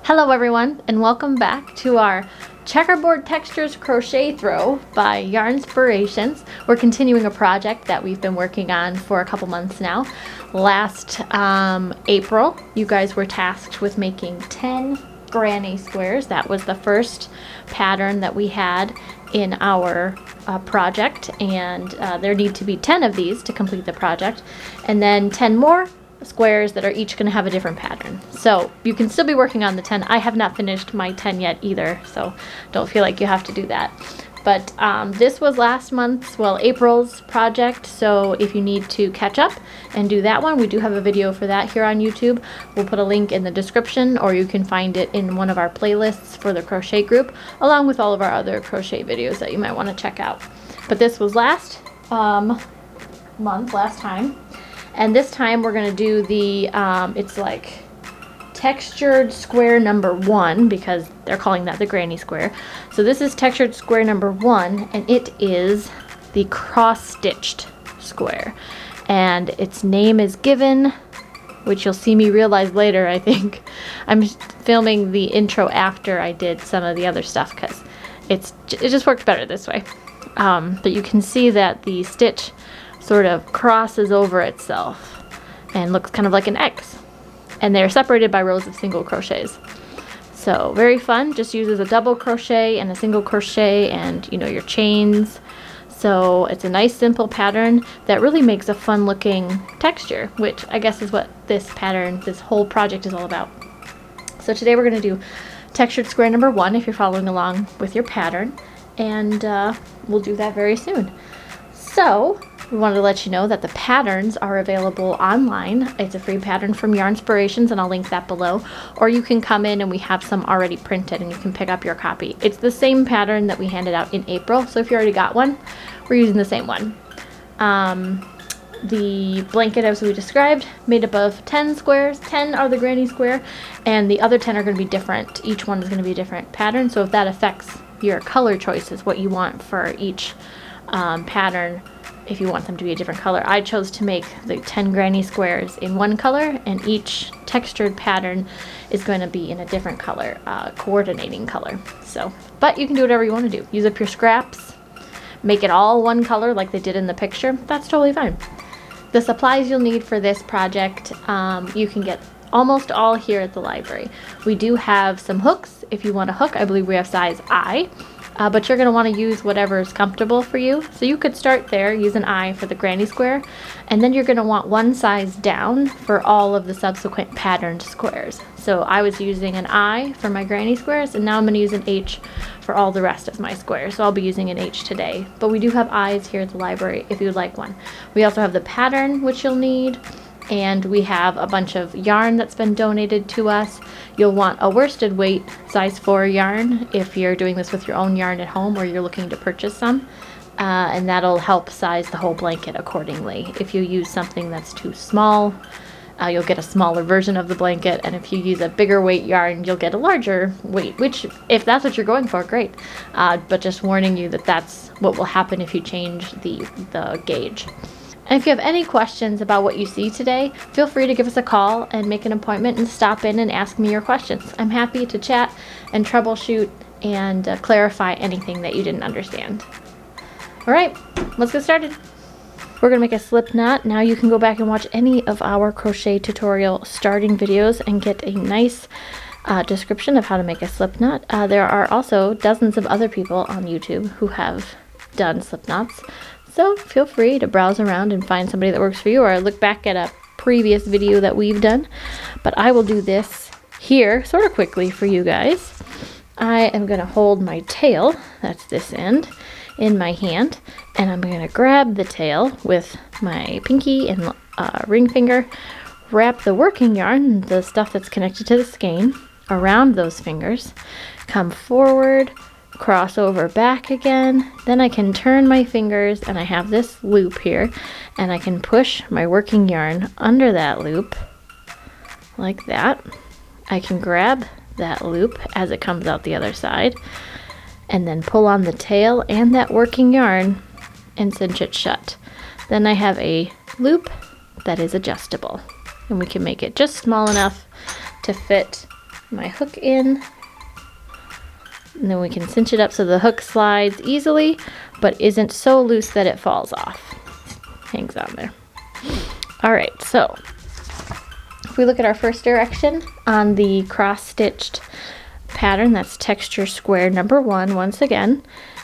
Hello everyone, and welcome back to our Checkerboard Textures Crochet Throw by Yarnspirations. We're continuing a project that we've been working on for a couple months now. Last April, you guys were tasked with making 10 granny squares. That was the first pattern that we had in our project, and there need to be 10 of these to complete the project, and then 10 more squares that are each going to have a different pattern. So you can still be working on the 10. I have not finished my 10 yet either, so don't feel like you have to do that. But this was last month's, well, April's project, so if you need to catch up and do that one, we do have a video for that here on YouTube. We'll put a link in the description, or you can find it in one of our playlists for the crochet group, along with all of our other crochet videos that you might want to check out. But this was last time. And this time we're going to do the, it's like textured square number 1, because they're calling that the granny square. So this is textured square number 1, and it is the cross-stitched square. And its name is given, which you'll see me realize later, I think. I'm filming the intro after I did some of the other stuff, because it just worked better this way. But you can see that the stitch sort of crosses over itself and looks kind of like an X, and they're separated by rows of single crochets. So very fun. Just uses a double crochet and a single crochet and your chains. So it's a nice simple pattern that really makes a fun looking texture, which I guess is what this whole project is all about. So today we're going to do textured square number 1 if you're following along with your pattern, and we'll do that very soon. So we wanted to let you know that the patterns are available online. It's a free pattern from Yarnspirations, and I'll link that below. Or you can come in and we have some already printed and you can pick up your copy. It's the same pattern that we handed out in April, so if you already got one, we're using the same one. The blanket, as we described, made up of 10 squares. 10 are the granny square, and the other 10 are going to be different. Each one is going to be a different pattern, so if that affects your color choices, what you want for each pattern, if you want them to be a different color. I chose to make the 10 granny squares in one color, and each textured pattern is going to be in a different color, coordinating color. So, but you can do whatever you want to do. Use up your scraps, make it all one color like they did in the picture. That's totally fine. The supplies you'll need for this project, you can get almost all here at the library. We do have some hooks. If you want a hook, I believe we have size I. But you're going to want to use whatever is comfortable for you. So you could start there, use an I for the granny square, and then you're going to want one size down for all of the subsequent patterned squares. So I was using an I for my granny squares, and now I'm going to use an H for all the rest of my squares. So I'll be using an H today. But we do have I's here at the library if you'd like one. We also have the pattern, which you'll need. And we have a bunch of yarn that's been donated to us. You'll want a worsted weight size 4 yarn if you're doing this with your own yarn at home or you're looking to purchase some. And that'll help size the whole blanket accordingly. If you use something that's too small, you'll get a smaller version of the blanket. And if you use a bigger weight yarn, you'll get a larger weight, which if that's what you're going for, great. But just warning you that that's what will happen if you change the gauge. And if you have any questions about what you see today, feel free to give us a call and make an appointment and stop in and ask me your questions. I'm happy to chat and troubleshoot and clarify anything that you didn't understand. All right, let's get started. We're going to make a slip knot. Now you can go back and watch any of our crochet tutorial starting videos and get a nice description of how to make a slip knot. There are also dozens of other people on YouTube who have done slip knots. So feel free to browse around and find somebody that works for you, or look back at a previous video that we've done. But I will do this here sort of quickly for you guys. I am going to hold my tail, that's this end, in my hand, and I'm going to grab the tail with my pinky and ring finger, wrap the working yarn, the stuff that's connected to the skein, around those fingers, come forward, cross over back again, then I can turn my fingers and I have this loop here, and I can push my working yarn under that loop like that. I can grab that loop as it comes out the other side and then pull on the tail and that working yarn and cinch it shut. Then I have a loop that is adjustable, and we can make it just small enough to fit my hook in, and then we can cinch it up so the hook slides easily, but isn't so loose that it falls off. Hangs on there. All right, so if we look at our first direction on the cross-stitched pattern, that's texture square number 1 once again.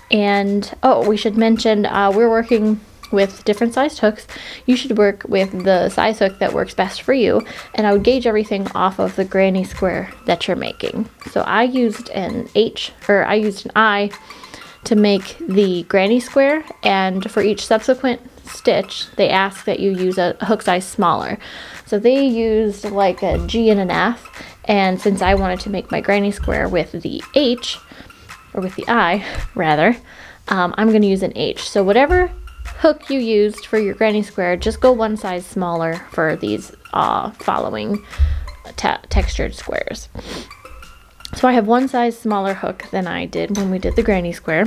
And oh, we should mention we're working with different sized hooks. You should work with the size hook that works best for you, and I would gauge everything off of the granny square that you're making. So I used an I to make the granny square, and for each subsequent stitch they ask that you use a hook size smaller. So they used like a G and an F, and since I wanted to make my granny square with the H, or with the I rather, I'm going to use an H. So whatever hook you used for your granny square, just go one size smaller for these following textured squares. So I have one size smaller hook than I did when we did the granny square,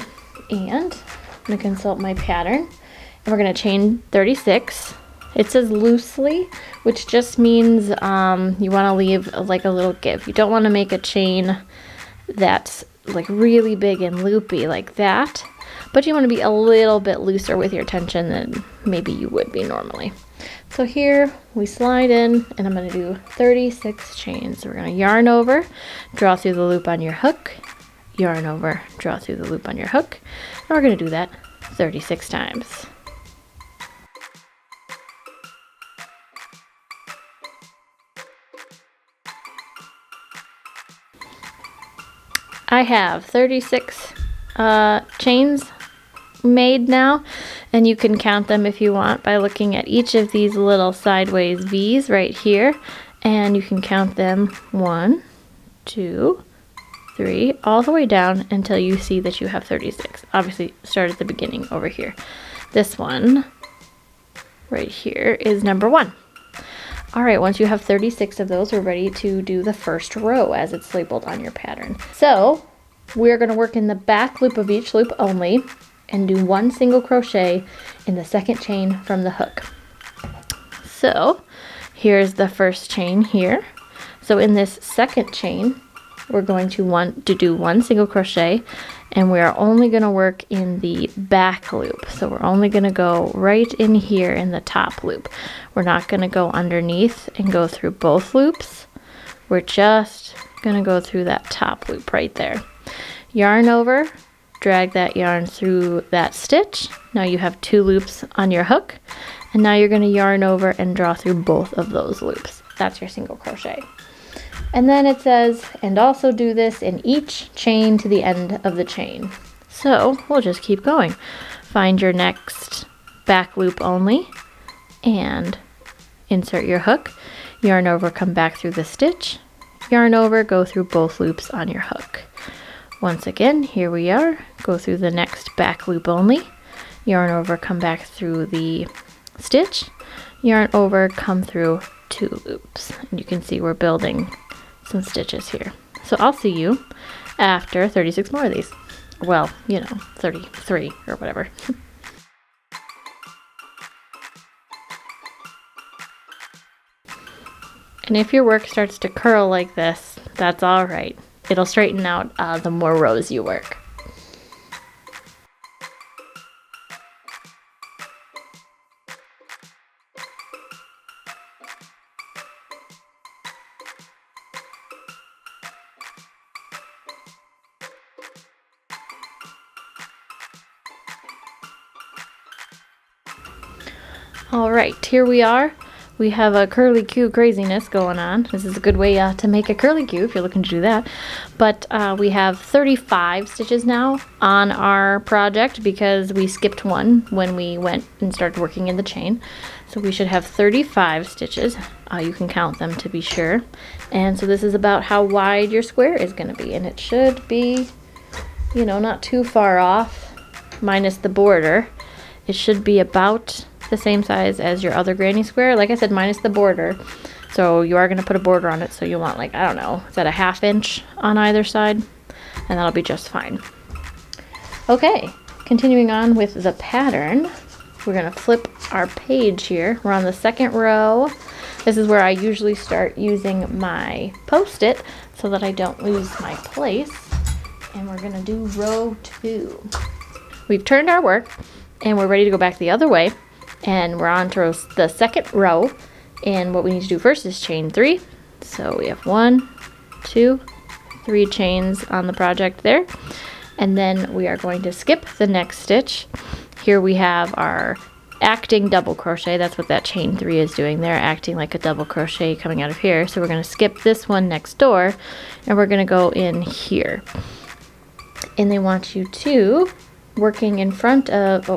and I'm going to consult my pattern, and we're going to chain 36. It says loosely, which just means you want to leave like a little give. You don't want to make a chain that's like really big and loopy like that, but you want to be a little bit looser with your tension than maybe you would be normally. So here we slide in, and I'm going to do 36 chains. So we're going to yarn over, draw through the loop on your hook, yarn over, draw through the loop on your hook, and we're going to do that 36 times. I have 36 chains made now, and you can count them if you want by looking at each of these little sideways V's right here, and you can count them 1, 2, 3, all the way down until you see that you have 36. Obviously start at the beginning over here. This one right here is number 1. All right, once you have 36 of those, we're ready to do the first row as it's labeled on your pattern. So we're going to work in the back loop of each loop only and do 1 single crochet in the second chain from the hook. So here's the first chain here. So in this second chain, we're going to do 1 single crochet, and we are only going to work in the back loop. So we're only going to go right in here in the top loop. We're not going to go underneath and go through both loops. We're just going to go through that top loop right there. Yarn over, drag that yarn through that stitch. Now you have 2 loops on your hook, and now you're going to yarn over and draw through both of those loops. That's your single crochet. And then it says, and also do this in each chain to the end of the chain. So we'll just keep going. Find your next back loop only and insert your hook, yarn over, come back through the stitch, yarn over, go through both loops on your hook. Once again, here we are, go through the next back loop only, yarn over, come back through the stitch, yarn over, come through 2 loops. And you can see we're building some stitches here. So I'll see you after 36 more of these. Well, 33 or whatever. And if your work starts to curl like this, that's all right. It'll straighten out the more rows you work. All right, here we are. We have a curly Q craziness going on. This is a good way to make a curly Q if you're looking to do that. But we have 35 stitches now on our project because we skipped one when we went and started working in the chain. So we should have 35 stitches. You can count them to be sure. And so this is about how wide your square is going to be. And it should be, not too far off, minus the border. It should be about the same size as your other granny square, like I said, minus the border. So you are going to put a border on it, so you want, like, I don't know, is that a 1/2 inch on either side? And that'll be just fine. Okay, continuing on with the pattern, we're going to flip our page here. We're on the second row. This is where I usually start using my post-it. So so that I don't lose my place. And we're gonna do row 2. We've turned our work and we're ready to go back the other way. And we're on to the second row. And what we need to do first is chain 3. So we have 1, 2, 3 chains on the project there. And then we are going to skip the next stitch. Here we have our acting double crochet. That's what that chain 3 is doing there, acting like a double crochet coming out of here. So we're going to skip this one next door and we're going to go in here. And they want you to working in front of,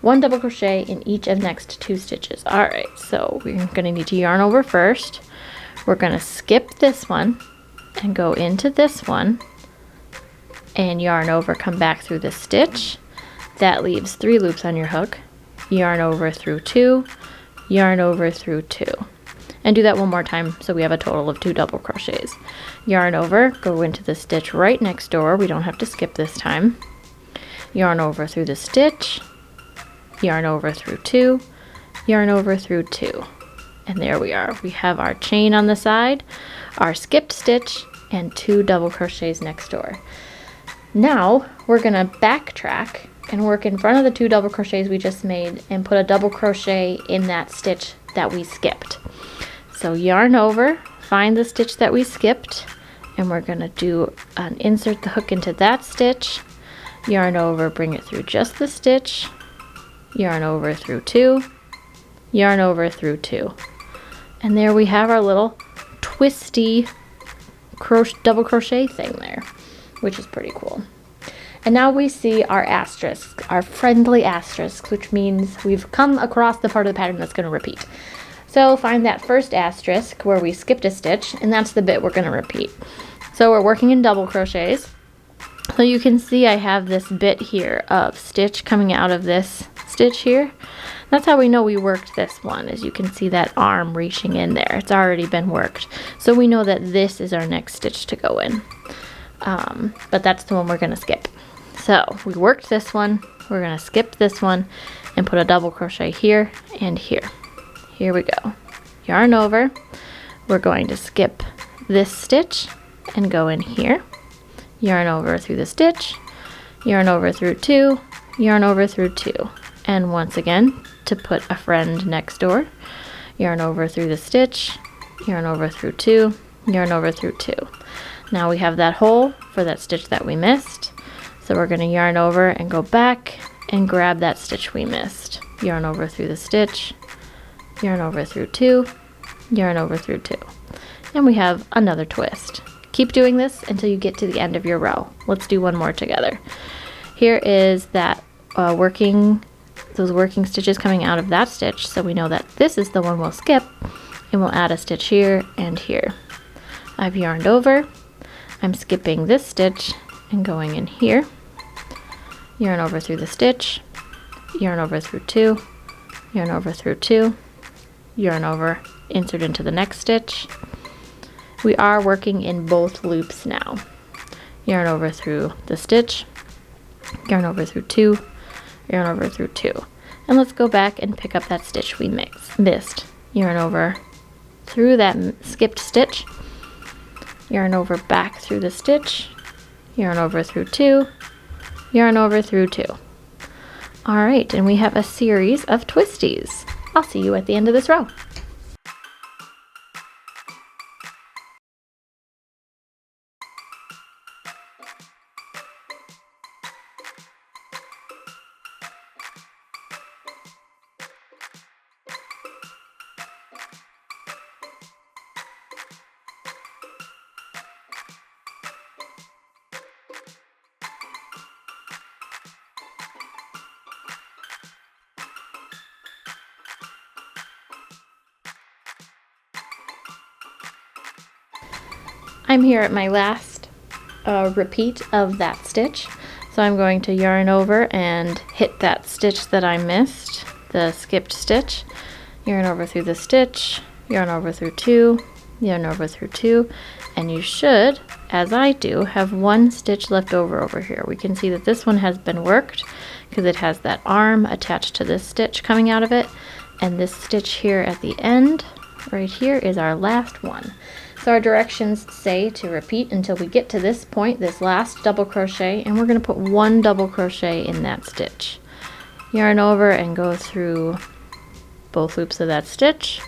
1 double crochet in each of next 2 stitches. All right, so we're going to need to yarn over first. We're going to skip this one and go into this one and yarn over, come back through the stitch. That leaves 3 loops on your hook. Yarn over through 2, yarn over through 2. And do that one more time so we have a total of 2 double crochets. Yarn over, go into the stitch right next door. We don't have to skip this time. Yarn over through the stitch, yarn over through 2, yarn over through 2. And there we are. We have our chain on the side, our skipped stitch, and 2 double crochets next door. Now we're gonna backtrack and work in front of the 2 double crochets we just made and put a double crochet in that stitch that we skipped. So yarn over, find the stitch that we skipped, and we're gonna do an insert the hook into that stitch, yarn over, bring it through just the stitch, yarn over through 2, yarn over through 2. And there we have our little twisty double crochet thing there, which is pretty cool. And now we see our asterisks, our friendly asterisks, which means we've come across the part of the pattern that's going to repeat. So find that first asterisk where we skipped a stitch, and that's the bit we're going to repeat. So we're working in double crochets. So you can see I have this bit here of stitch coming out of this stitch here. That's how we know we worked this one, as you can see that arm reaching in there. It's already been worked. So we know that this is our next stitch to go in. But that's the one we're going to skip. So we worked this one, we're going to skip this one and put a double crochet here and here. Here we go. Yarn over. We're going to skip this stitch and go in here. Yarn over through the stitch, yarn over through 2, yarn over through 2. And once again, to put a friend next door, yarn over through the stitch, yarn over through 2, yarn over through 2. Now we have that hole for that stitch that we missed. So we're going to yarn over and go back and grab that stitch we missed. Yarn over through the stitch, yarn over through 2, yarn over through 2. And we have another twist. Keep doing this until you get to the end of your row. Let's do one more together. Here is that those working stitches coming out of that stitch, so we know that this is the one we'll skip, and we'll add a stitch here and here. I've yarned over, I'm skipping this stitch and going in here. Yarn over through the stitch, yarn over through 2, yarn over through 2, yarn over, insert into the next stitch. We are working in both loops now. Yarn over through the stitch, yarn over through 2, yarn over through 2. And let's go back and pick up that stitch we missed. Yarn over through that skipped stitch, yarn over back through the stitch, yarn over through 2, yarn over through 2. All right, and we have a series of twisties. I'll see you at the end of this row. I'm here at my last repeat of that stitch. So I'm going to yarn over and hit that stitch that I missed, the skipped stitch. Yarn over through the stitch, yarn over through 2, yarn over through 2, and you should, as I do, have one stitch left over here. We can see that this one has been worked because it has that arm attached to this stitch coming out of it, and this stitch here at the end, right here, is our last one. So our directions say to repeat until we get to this point, this last double crochet, and we're going to put 1 double crochet in that stitch. Yarn over and go through both loops of that stitch,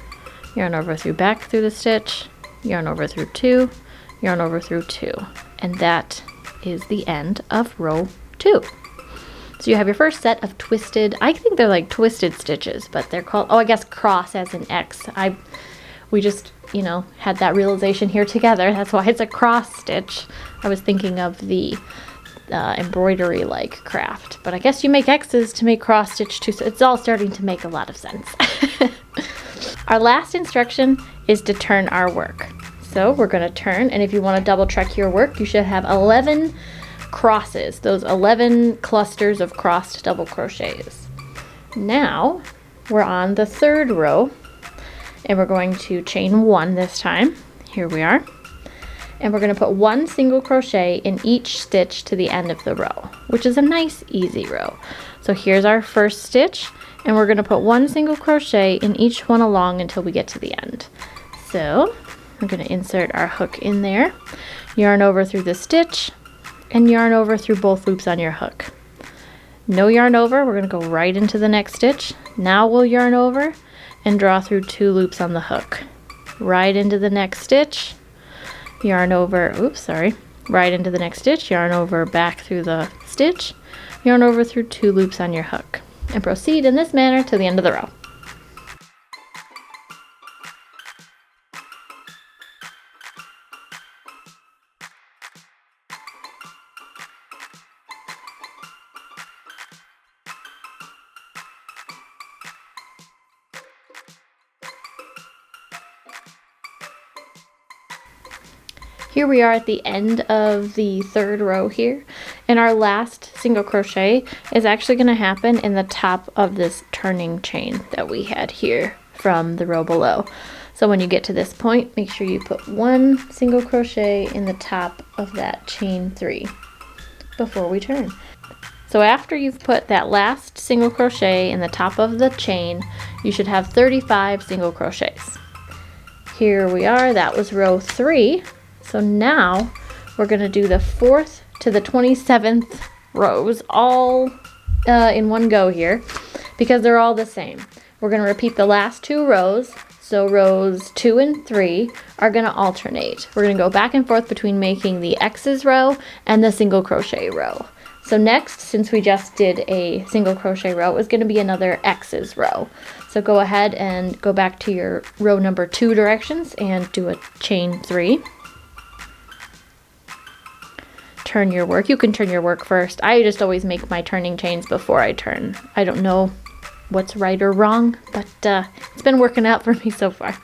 yarn over through back through the stitch, yarn over through 2, yarn over through 2, and that is the end of row 2. So you have your first set of twisted, I think they're like twisted stitches, but they're called, oh, I guess cross as in X. We just, you know, had that realization here together. That's why it's a cross stitch. I was thinking of the embroidery like craft, but I guess you make X's to make cross stitch too, so it's all starting to make a lot of sense. Our last instruction is to turn our work. So we're going to turn, and if you want to double check your work, you should have 11 crosses, those 11 clusters of crossed double crochets. Now we're on the 3rd row, and we're going to chain 1 this time. Here we are. And we're going to put 1 single crochet in each stitch to the end of the row, which is a nice easy row. So here's our first stitch, and we're going to put 1 single crochet in each one along until we get to the end. So we're going to insert our hook in there, yarn over through the stitch, and yarn over through both loops on your hook. No yarn over, we're going to go right into the next stitch. Now we'll yarn over and draw through 2 loops on the hook. Right into the next stitch, yarn over, right into the next stitch, yarn over back through the stitch, yarn over through 2 loops on your hook, and proceed in this manner to the end of the row. Here we are at the end of the 3rd row here, and our last single crochet is actually going to happen in the top of this turning chain that we had here from the row below. So when you get to this point, make sure you put 1 single crochet in the top of that chain 3 before we turn. So after you've put that last single crochet in the top of the chain, you should have 35 single crochets. Here we are, that was row 3. So now we're going to do the 4th to the 27th rows all in one go here, because they're all the same. We're going to repeat the last 2 rows. So rows 2 and 3 are going to alternate. We're going to go back and forth between making the X's row and the single crochet row. So next, since we just did a single crochet row, is going to be another X's row. So go ahead and go back to your row number 2 directions and do a chain 3. Turn your work. You can turn your work first. I just always make my turning chains before I turn. I don't know what's right or wrong, but it's been working out for me so far.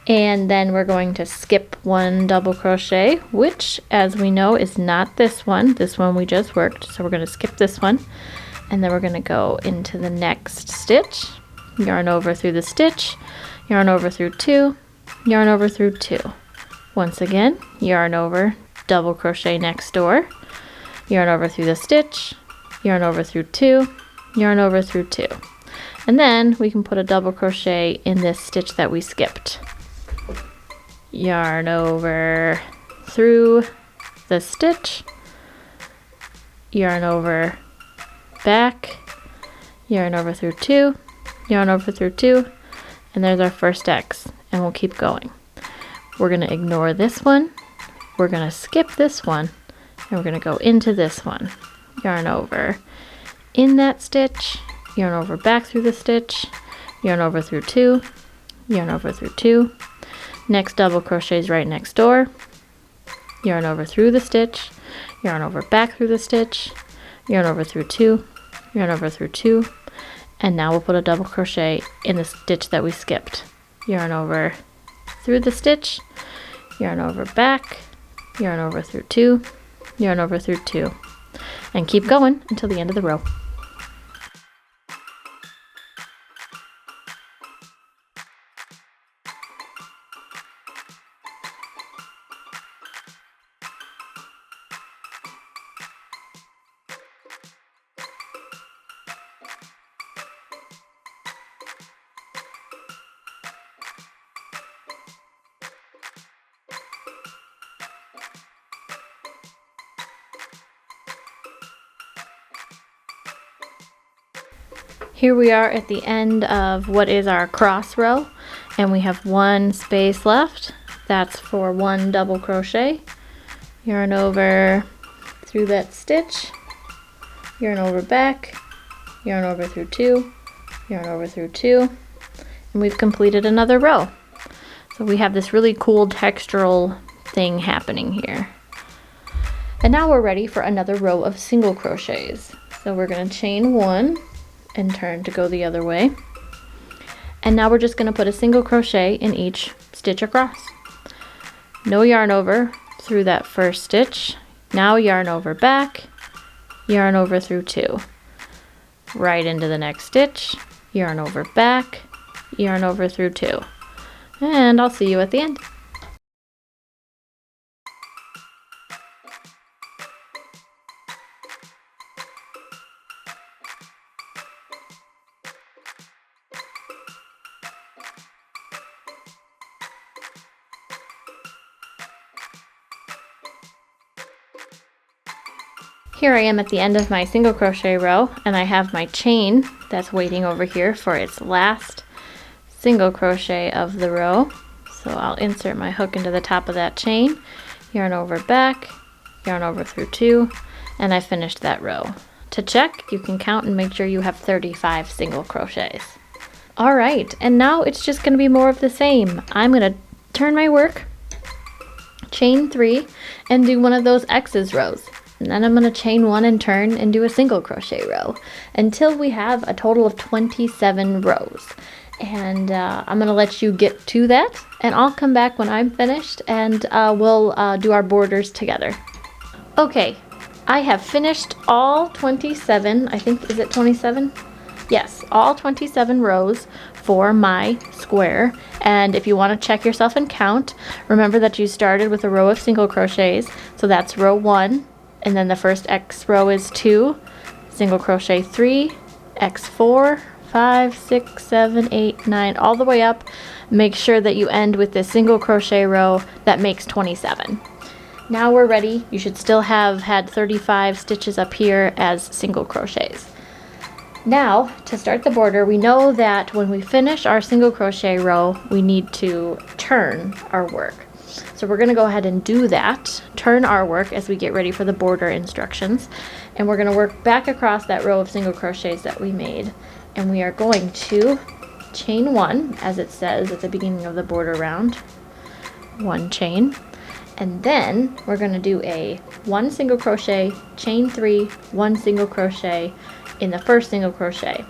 And then we're going to skip 1 double crochet, which, as we know, is not this one. This one we just worked, so we're going to skip this one. And then we're going to go into the next stitch, yarn over through the stitch, yarn over through 2, yarn over through 2. Once again, yarn over, double crochet next door, yarn over through the stitch, yarn over through 2, yarn over through 2. And then we can put a double crochet in this stitch that we skipped. Yarn over through the stitch, yarn over back, yarn over through 2, yarn over through 2, and there's our first X, and we'll keep going. We're going to ignore this one, we're going to skip this one, and we're going to go into this one. Yarn over in that stitch, yarn over back through the stitch, yarn over through 2, yarn over through 2. Next double crochet is right next door, yarn over through the stitch, yarn over back through the stitch, yarn over through 2, yarn over through 2, and now we'll put a double crochet in the stitch that we skipped. Yarn over through the stitch, yarn over back, yarn over through 2, yarn over through 2, and keep going until the end of the row. Here we are at the end of what is our cross row, and we have one space left. That's for one double crochet. Yarn over through that stitch, yarn over back, yarn over through two, yarn over through two, and we've completed another row. So we have this really cool textural thing happening here. And now we're ready for another row of single crochets. So we're going to chain one and turn to go the other way. And now we're just going to put a single crochet in each stitch across. No yarn over through that first stitch. Now yarn over back, yarn over through two. Right into the next stitch, yarn over back, yarn over through two. And I'll see you at the end. Here I am at the end of my single crochet row, and I have my chain that's waiting over here for its last single crochet of the row. So I'll insert my hook into the top of that chain, yarn over back, yarn over through two, and I finished that row. To check, you can count and make sure you have 35 single crochets. All right, and now it's just going to be more of the same. I'm going to turn my work, chain three, and do one of those X's rows. And then I'm going to chain one and turn and do a single crochet row until we have a total of 27 rows. And I'm going to let you get to that, and I'll come back when I'm finished, and we'll do our borders together. Okay, I have finished all 27, I think, is it 27? Yes, all 27 rows for my square. And if you want to check yourself and count, remember that you started with a row of single crochets, so that's row one. And then the first X row is 2, single crochet 3, X 4, 5, 6, 7, 8, 9, all the way up. Make sure that you end with this single crochet row that makes 27. Now we're ready. You should still have had 35 stitches up here as single crochets. Now, to start the border, we know that when we finish our single crochet row, we need to turn our work. So we're going to go ahead and do that, turn our work as we get ready for the border instructions. And we're going to work back across that row of single crochets that we made. And we are going to chain one, as it says at the beginning of the border round, one chain. And then we're going to do a one single crochet, chain three, one single crochet in the first single crochet.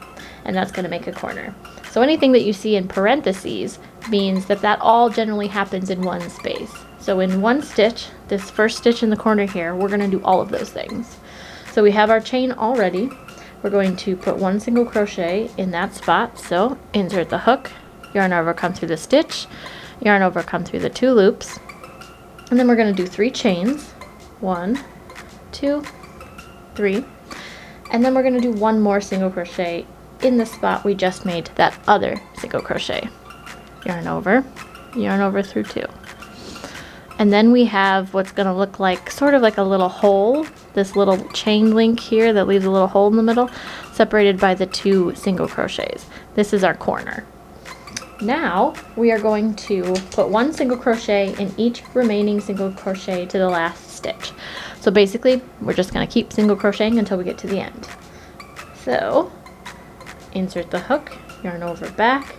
And that's going to make a corner. So anything that you see in parentheses means that that all generally happens in one space. So in one stitch, this first stitch in the corner here, we're going to do all of those things. So we have our chain already. We're going to put one single crochet in that spot. So insert the hook, yarn over, come through the stitch, yarn over, come through the two loops, and then we're going to do 3 chains. 1, 2, 3, and then we're going to do one more single crochet in the spot we just made that other single crochet. Yarn over through 2. And then we have what's going to look like sort of like a little hole, this little chain link here that leaves a little hole in the middle, separated by the 2 single crochets. This is our corner. Now we are going to put one single crochet in each remaining single crochet to the last stitch. So basically we're just going to keep single crocheting until we get to the end. So insert the hook, yarn over back,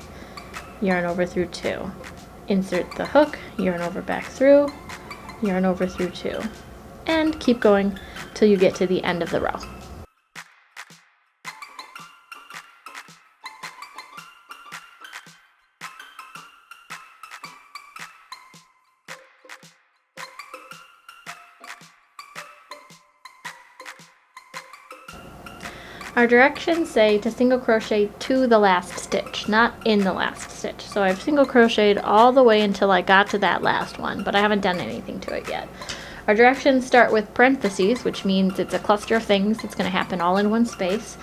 yarn over through 2. Insert the hook, yarn over back through, yarn over through 2. And keep going till you get to the end of the row. Our directions say to single crochet to the last stitch, not in the last stitch. So I've single crocheted all the way until I got to that last one, but I haven't done anything to it yet. Our directions start with parentheses, which means it's a cluster of things that's going to happen all in one space.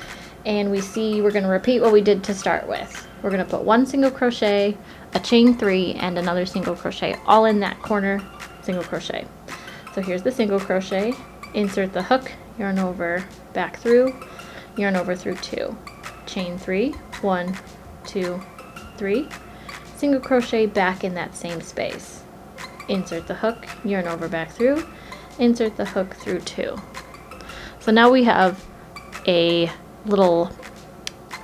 And we see we're going to repeat what we did to start with. We're going to put one single crochet, a chain 3, and another single crochet all in that corner single crochet. So here's the single crochet, insert the hook, yarn over, back through, yarn over through 2. chain 3, 1, 2, 3, single crochet back in that same space. Insert the hook, yarn over back through, insert the hook through 2. So now we have a little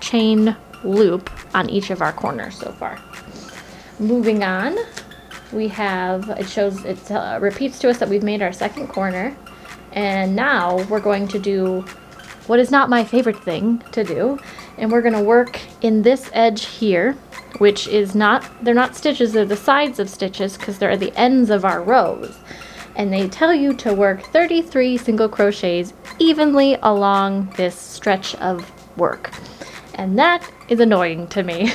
chain loop on each of our corners so far. Moving on, we have, it repeats to us that we've made our second corner, and now we're going to do what is not my favorite thing to do, and we're going to work in this edge here, which is they're not stitches, they're the sides of stitches because they're the ends of our rows. And they tell you to work 33 single crochets evenly along this stretch of work. And that is annoying to me.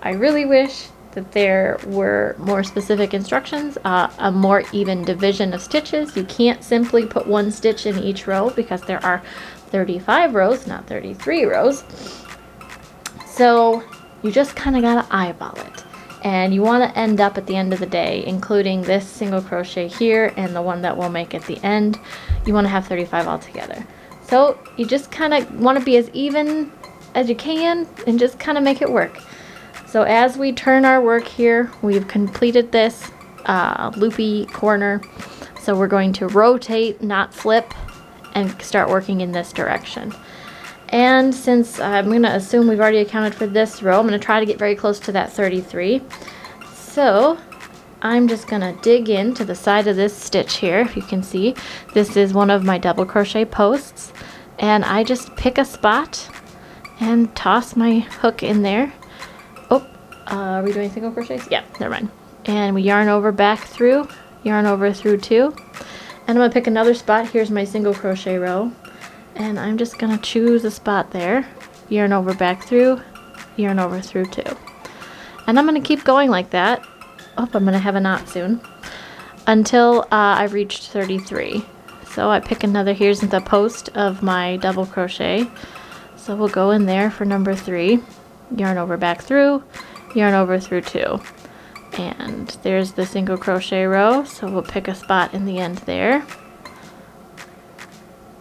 I really wish that there were more specific instructions, a more even division of stitches. You can't simply put one stitch in each row because there are 35 rows, not 33 rows. So you just kind of gotta eyeball it. And you want to end up at the end of the day, including this single crochet here and the one that we'll make at the end. You want to have 35 altogether. So you just kind of want to be as even as you can and just kind of make it work. So as we turn our work here, we've completed this loopy corner. So we're going to rotate, not flip, and start working in this direction. And since I'm going to assume we've already accounted for this row, I'm going to try to get very close to that 33. So I'm just going to dig into the side of this stitch here. If you can see, this is one of my double crochet posts. And I just pick a spot and toss my hook in there. Oh, are we doing single crochets? Yeah, never mind. And we yarn over back through, yarn over through 2. And I'm going to pick another spot. Here's my single crochet row. And I'm just going to choose a spot there, yarn over back through, yarn over through 2. And I'm going to keep going like that. Oh, I'm going to have a knot soon. Until I've reached 33. So I pick another, here's the post of my double crochet. So we'll go in there for number 3, yarn over back through, yarn over through 2. And there's the single crochet row, so we'll pick a spot in the end there.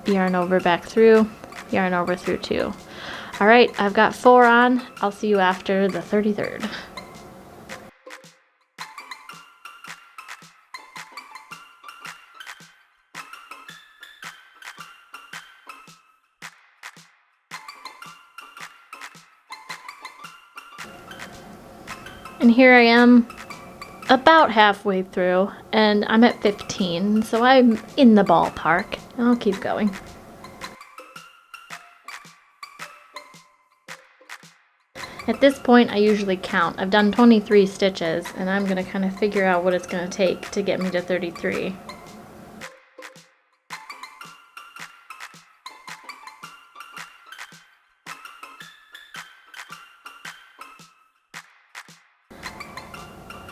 Yarn over back through, yarn over through 2. All right, I've got 4 on. I'll see you after the 33rd. And here I am about halfway through, and I'm at 15, so I'm in the ballpark. I'll keep going. At this point, I usually count. I've done 23 stitches, and I'm going to kind of figure out what it's going to take to get me to 33.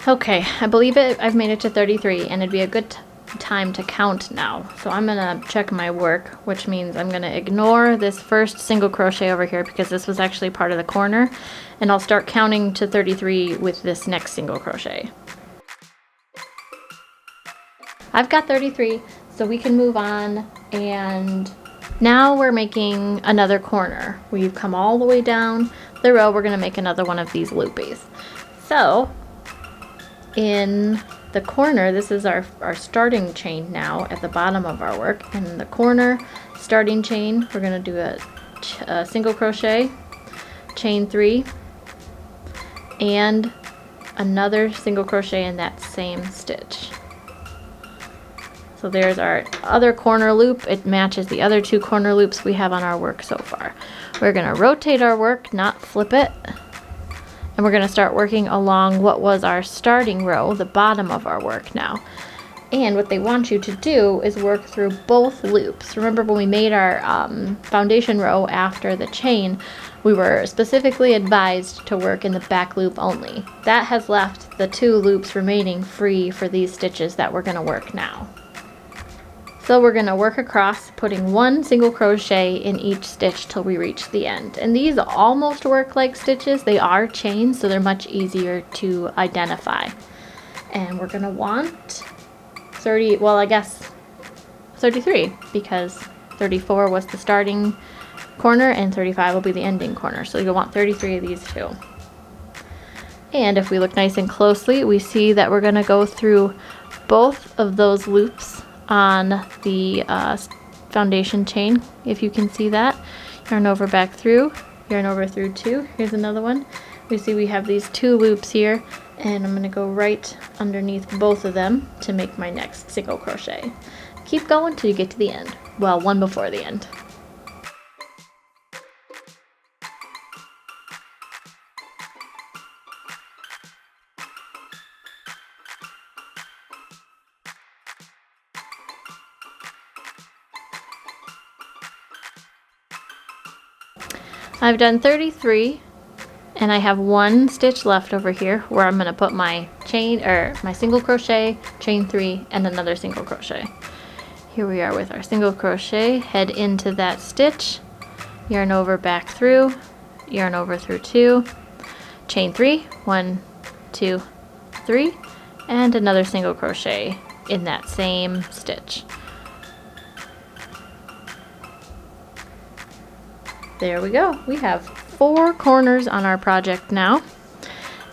Okay, I believe I've made it to 33, and it'd be a good time to count now. So I'm gonna check my work, which means I'm gonna ignore this first single crochet over here because this was actually part of the corner, and I'll start counting to 33 with this next single crochet. I've got 33, so we can move on, and now we're making another corner. We've come all the way down the row. We're gonna make another one of these loopies. So in the corner, this is our starting chain now at the bottom of our work. And in the corner starting chain, we're going to do a single crochet, chain 3, and another single crochet in that same stitch. So there's our other corner loop. It matches the other 2 corner loops we have on our work so far. We're going to rotate our work, not flip it. And we're going to start working along what was our starting row, the bottom of our work now. And what they want you to do is work through both loops. Remember when we made our foundation row after the chain, we were specifically advised to work in the back loop only. That has left the 2 loops remaining free for these stitches that we're going to work now. So we're going to work across, putting 1 single crochet in each stitch till we reach the end. And these almost work like stitches. They are chains, so they're much easier to identify. And we're going to want 33, because 34 was the starting corner and 35 will be the ending corner. So you'll want 33 of these too. And if we look nice and closely, we see that we're going to go through both of those loops on the foundation chain, if you can see that. Yarn over back through, yarn over through 2. Here's another one. We see we have these 2 loops here, and I'm going to go right underneath both of them to make my next single crochet. Keep going till you get to the end. Well, one before the end. I've done 33 and I have 1 stitch left over here where I'm going to put my chain or my single crochet, chain 3, and another single crochet. Here we are with our single crochet, head into that stitch, yarn over back through, yarn over through 2, chain 3, 1, 2, 3, and another single crochet in that same stitch. There we go. We have 4 corners on our project now,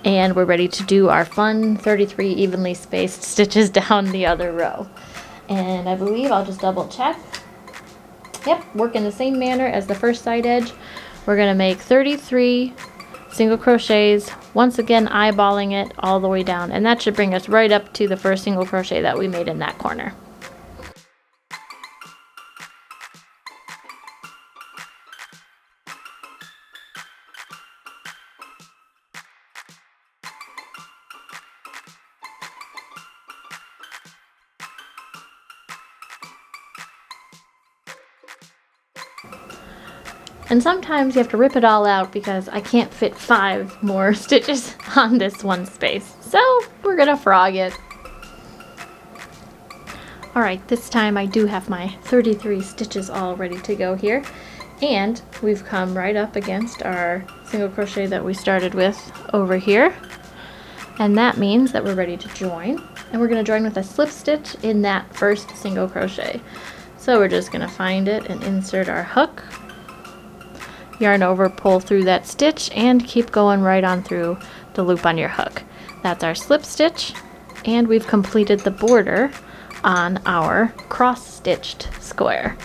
and we're ready to do our fun 33 evenly spaced stitches down the other row. And I believe I'll just double check. Yep, work in the same manner as the first side edge. We're going to make 33 single crochets, once again eyeballing it all the way down, and that should bring us right up to the first single crochet that we made in that corner. And sometimes you have to rip it all out because I can't fit 5 more stitches on this one space. So we're gonna frog it. Alright, this time I do have my 33 stitches all ready to go here. And we've come right up against our single crochet that we started with over here. And that means that we're ready to join. And we're gonna join with a slip stitch in that first single crochet. So we're just gonna find it and insert our hook. Yarn over, pull through that stitch, and keep going right on through the loop on your hook. That's our slip stitch, and we've completed the border on our cross-stitched square.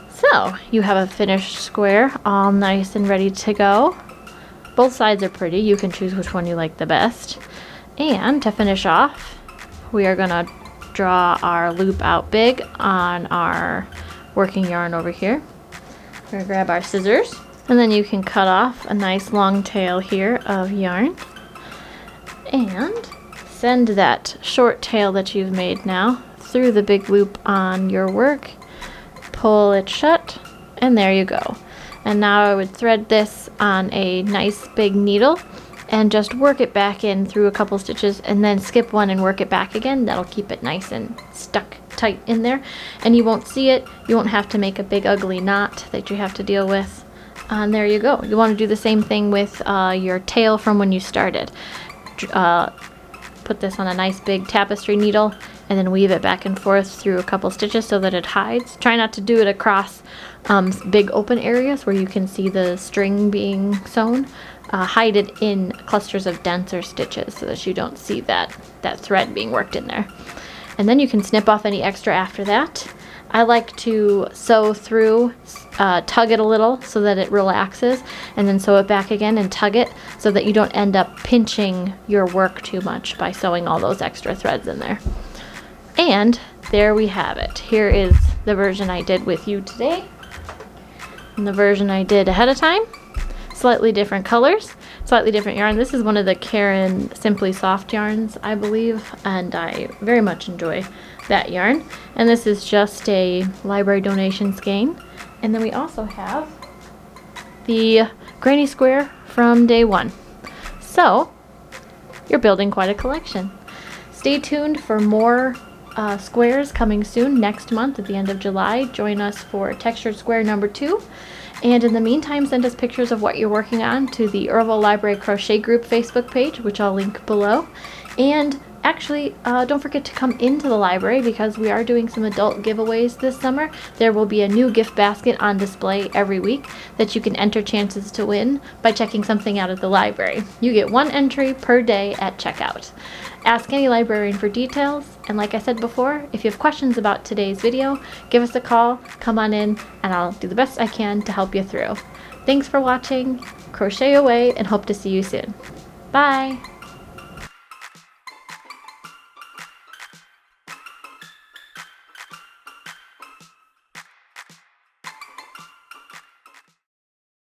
So you have a finished square all nice and ready to go. Both sides are pretty. You can choose which one you like the best. And to finish off, we are going to draw our loop out big on our working yarn over here. We're going to grab our scissors. And then you can cut off a nice long tail here of yarn and send that short tail that you've made now through the big loop on your work, pull it shut, and there you go. And now I would thread this on a nice big needle and just work it back in through a couple stitches and then skip one and work it back again. That'll keep it nice and stuck tight in there, and you won't see it. You won't have to make a big ugly knot that you have to deal with. And there you go. You want to do the same thing with your tail from when you started. Put this on a nice big tapestry needle and then weave it back and forth through a couple stitches so that it hides. Try not to do it across big open areas where you can see the string being sewn. Hide it in clusters of denser stitches so that you don't see that thread being worked in there. And then you can snip off any extra after that. I like to sew through, tug it a little so that it relaxes, and then sew it back again and tug it so that you don't end up pinching your work too much by sewing all those extra threads in there. And there we have it. Here is the version I did with you today and the version I did ahead of time. Slightly different colors, slightly different yarn. This is one of the Caron Simply Soft yarns, I believe, and I very much enjoy that yarn. And this is just a library donation skein. And then we also have the granny square from day one. So you're building quite a collection. Stay tuned for more squares coming soon next month at the end of July. Join us for textured square number 2. And in the meantime, send us pictures of what you're working on to the Earlville Library Crochet Group Facebook page, which I'll link below. And Actually, don't forget to come into the library because we are doing some adult giveaways this summer. There will be a new gift basket on display every week that you can enter chances to win by checking something out at the library. You get 1 entry per day at checkout. Ask any librarian for details, and like I said before, if you have questions about today's video, give us a call, come on in, and I'll do the best I can to help you through. Thanks for watching, crochet away, and hope to see you soon. Bye!